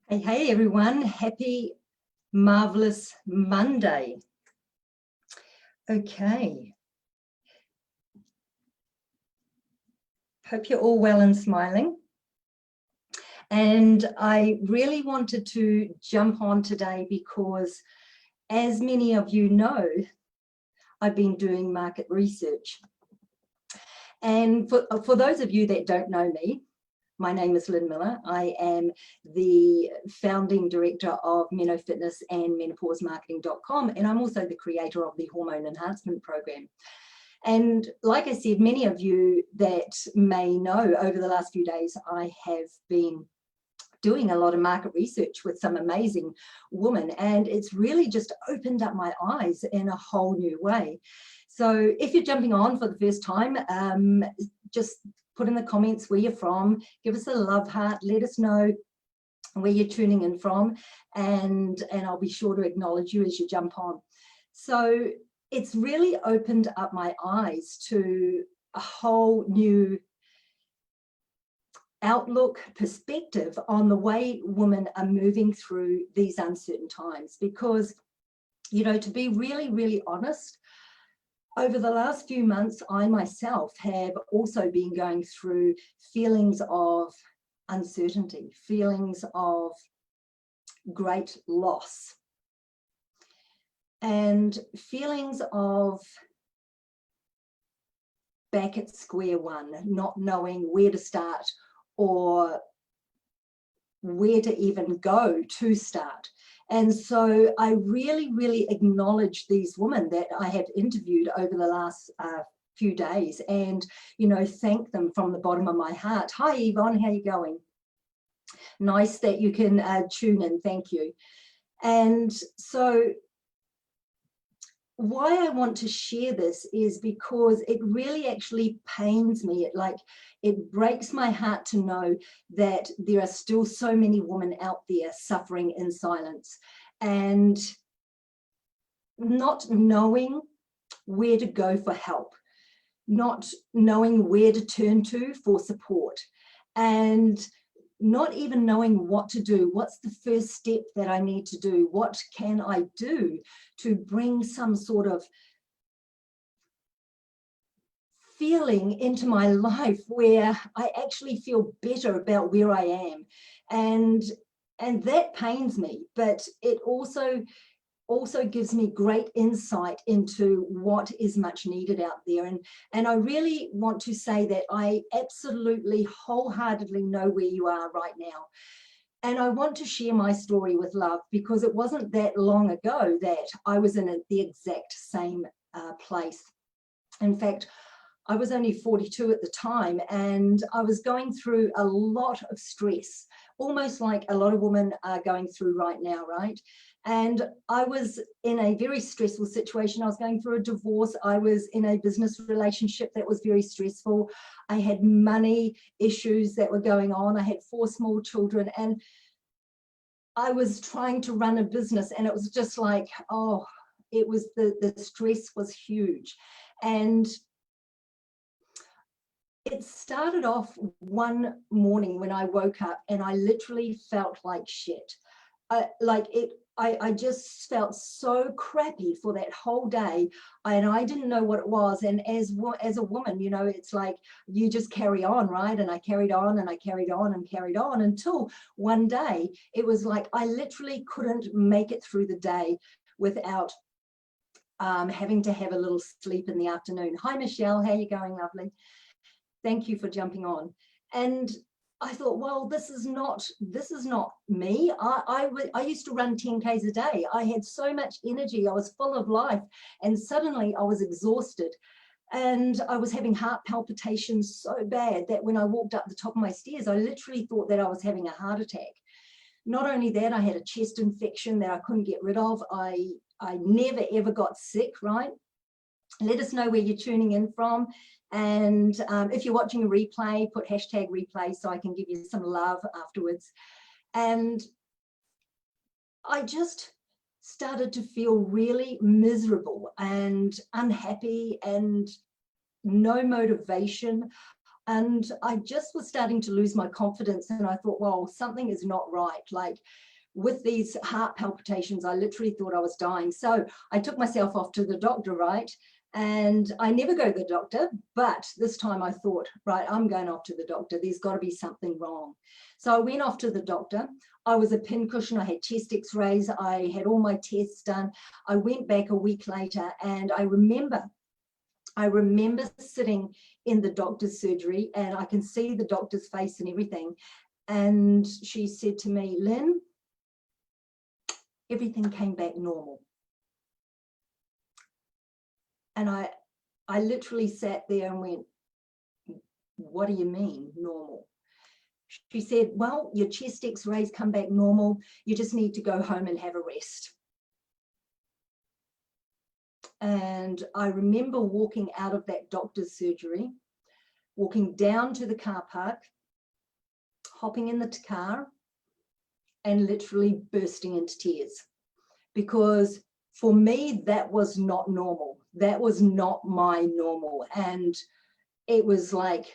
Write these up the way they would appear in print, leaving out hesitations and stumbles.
Hey everyone, happy marvelous Monday. Okay, hope you're all well and smiling. And I really wanted to jump on today because, as many of you know, I've been doing market research. And for those of you that don't know me, my name is Lynn Miller. I am the founding director of MenoFitness and menopausemarketing.com, and I'm also the creator of the Hormone Enhancement Program. And like I said, many of you that may know, over the last few days, I have been doing a lot of market research with some amazing women, and it's really just opened up my eyes in a whole new way. So if you're jumping on for the first time, just put in the comments where you're from, give us a love heart, let us know where you're tuning in from, and I'll be sure to acknowledge you as you jump on. So it's really opened up my eyes to a whole new outlook, perspective on the way women are moving through these uncertain times. Because, you know, to be really, really honest, over the last few months, I myself have also been going through feelings of uncertainty, feelings of great loss, and feelings of back at square one, not knowing where to start or where to even go to start. And so I really, really acknowledge these women that I have interviewed over the last few days, and, you know, thank them from the bottom of my heart. Hi, Yvonne, how you going? Nice that you can tune in, thank you. And so why I want to share this is because it really actually pains me. It breaks my heart to know that there are still so many women out there suffering in silence and not knowing where to go for help, not knowing where to turn to for support, and not even knowing what to do. What's the first step that I need to do? What can I do to bring some sort of feeling into my life where I actually feel better about where I am? And that pains me, but it also gives me great insight into what is much needed out there. And I really want to say that I absolutely wholeheartedly know where you are right now. And I want to share my story with love, because it wasn't that long ago that I was in the exact same place. In fact, I was only 42 at the time, and I was going through a lot of stress, almost like a lot of women are going through right now, right? And I was in a very stressful situation. I was going through a divorce. I was in a business relationship that was very stressful. I had money issues that were going on. I had 4 small children, and I was trying to run a business, and it was just like, oh, it was the stress was huge. And it started off one morning when I woke up and I literally felt like shit. I just felt so crappy for that whole day, and I didn't know what it was. And as a woman, you know, it's like you just carry on, right? And I carried on and I carried on and carried on until one day it was like I literally couldn't make it through the day without having to have a little sleep in the afternoon. Hi, Michelle, how you going, lovely? Thank you for jumping on. And I thought, well, this is not me. I used to run 10Ks a day. I had so much energy. I was full of life. And suddenly I was exhausted. And I was having heart palpitations so bad that when I walked up the top of my stairs, I literally thought that I was having a heart attack. Not only that, I had a chest infection that I couldn't get rid of. I never, ever got sick, right? Let us know where you're tuning in from. And if you're watching a replay, put hashtag replay so I can give you some love afterwards. And I just started to feel really miserable and unhappy and no motivation. And I just was starting to lose my confidence, and I thought, well, something is not right. Like with these heart palpitations, I literally thought I was dying. So I took myself off to the doctor, right? And I never go to the doctor, but this time I thought, right, I'm going off to the doctor. There's got to be something wrong. So I went off to the doctor. I was a pincushion. I had chest x-rays. I had all my tests done. I went back a week later, and I remember sitting in the doctor's surgery, and I can see the doctor's face and everything. And she said to me, Lynn, everything came back normal. And I literally sat there and went, what do you mean normal? She said, well, your chest x-rays come back normal. You just need to go home and have a rest. And I remember walking out of that doctor's surgery, walking down to the car park, hopping in the car, and literally bursting into tears. Because for me, that was not normal. That was not my normal. And it was like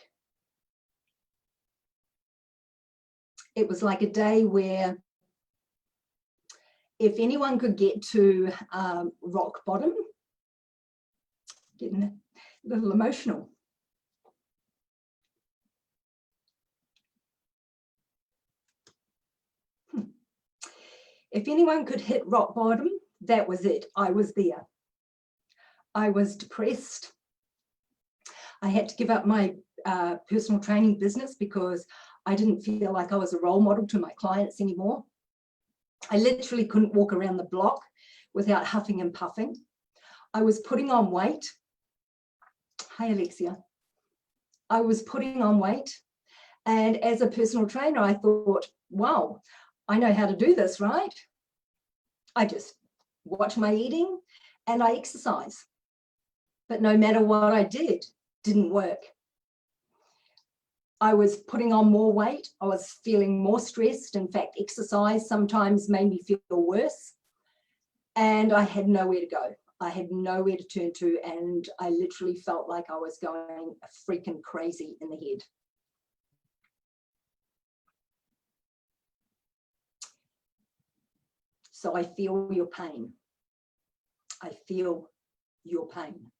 a day where if anyone could get to rock bottom, getting a little emotional. If anyone could hit rock bottom, that was it. I was there. I was depressed. I had to give up my personal training business because I didn't feel like I was a role model to my clients anymore. I literally couldn't walk around the block without huffing and puffing. I was putting on weight. Hi, Alexia. I was putting on weight. And as a personal trainer, I thought, wow, I know how to do this, right? I just watch my eating and I exercise. But no matter what I did, didn't work. I was putting on more weight. I was feeling more stressed. In fact, exercise sometimes made me feel worse. And I had nowhere to go. I had nowhere to turn to. And I literally felt like I was going freaking crazy in the head. So I feel your pain. I feel your pain.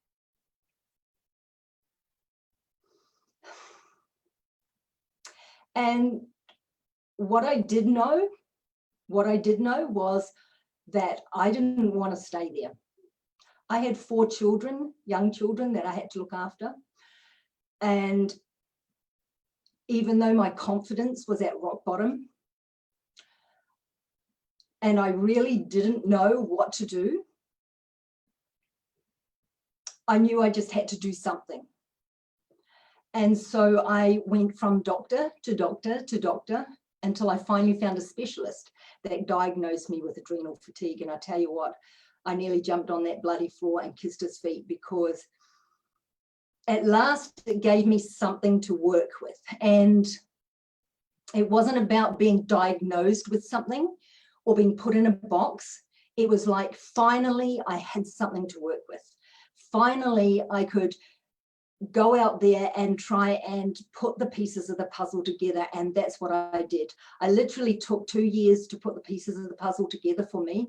And what I did know was that I didn't want to stay there. I had 4 children, young children that I had to look after. And even though my confidence was at rock bottom, and I really didn't know what to do, I knew I just had to do something. And so I went from doctor to doctor to doctor until I finally found a specialist that diagnosed me with adrenal fatigue. And I tell you what, I nearly jumped on that bloody floor and kissed his feet, because at last it gave me something to work with. And it wasn't about being diagnosed with something or being put in a box. It was like, finally, I had something to work with. Finally, I could go out there and try and put the pieces of the puzzle together. And that's what I did. I literally took 2 years to put the pieces of the puzzle together for me.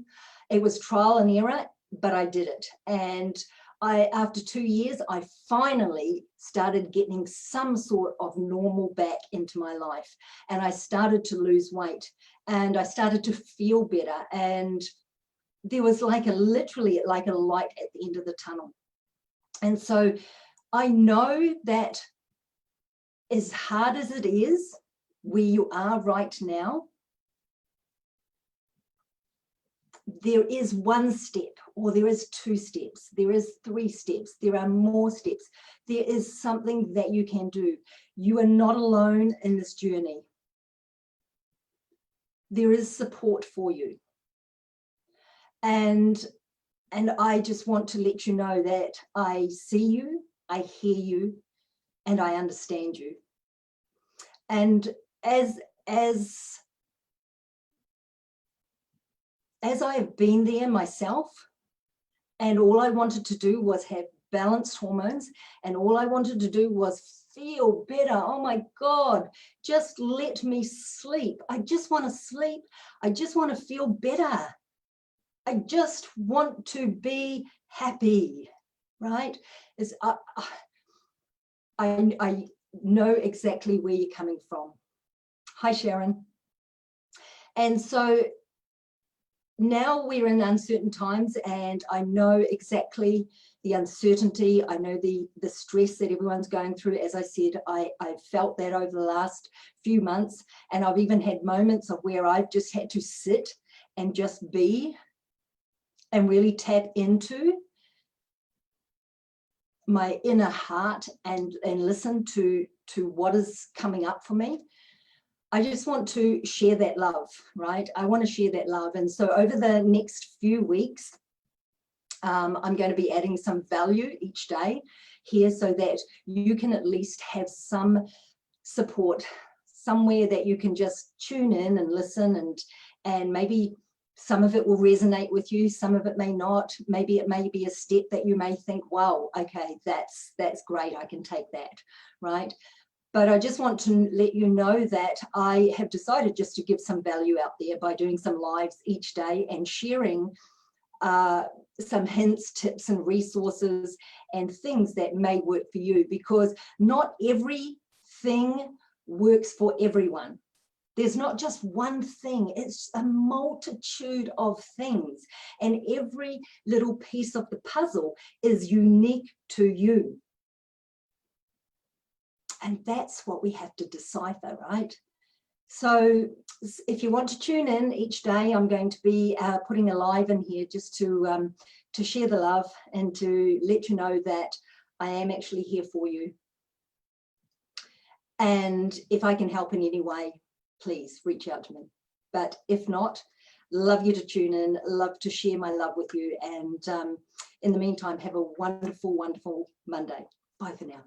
It was trial and error, but I did it. And after 2 years, I finally started getting some sort of normal back into my life. And I started to lose weight, and I started to feel better. And there was literally like a light at the end of the tunnel. And so I know that as hard as it is where you are right now, there is 1 step, or there is 2 steps, there is 3 steps, there are more steps. There is something that you can do. You are not alone in this journey. There is support for you. And I just want to let you know that I see you, I hear you, and I understand you. And as I have been there myself, and all I wanted to do was have balanced hormones, and all I wanted to do was feel better. Oh my God, just let me sleep. I just want to sleep. I just want to feel better. I just want to be happy, right? I know exactly where you're coming from. Hi, Sharon. And so now we're in uncertain times, and I know exactly the uncertainty. I know the stress that everyone's going through. As I said, I've felt that over the last few months, and I've even had moments of where I've just had to sit and just be and really tap into my inner heart and listen to what is coming up for me. I just want to share that love, right? I want to share that love. And so over the next few weeks, I'm going to be adding some value each day here so that you can at least have some support, somewhere that you can just tune in and listen, and maybe some of it will resonate with you, some of it may not. Maybe it may be a step that you may think, wow, okay, that's great, I can take that, right? But I just want to let you know that I have decided just to give some value out there by doing some lives each day and sharing some hints, tips, and resources and things that may work for you, because not everything works for everyone. There's not just one thing, it's a multitude of things. And every little piece of the puzzle is unique to you. And that's what we have to decipher, right? So if you want to tune in each day, I'm going to be putting a live in here just to share the love and to let you know that I am actually here for you. And if I can help in any way, please reach out to me. But if not, love you to tune in, love to share my love with you. And in the meantime, have a wonderful, wonderful Monday. Bye for now.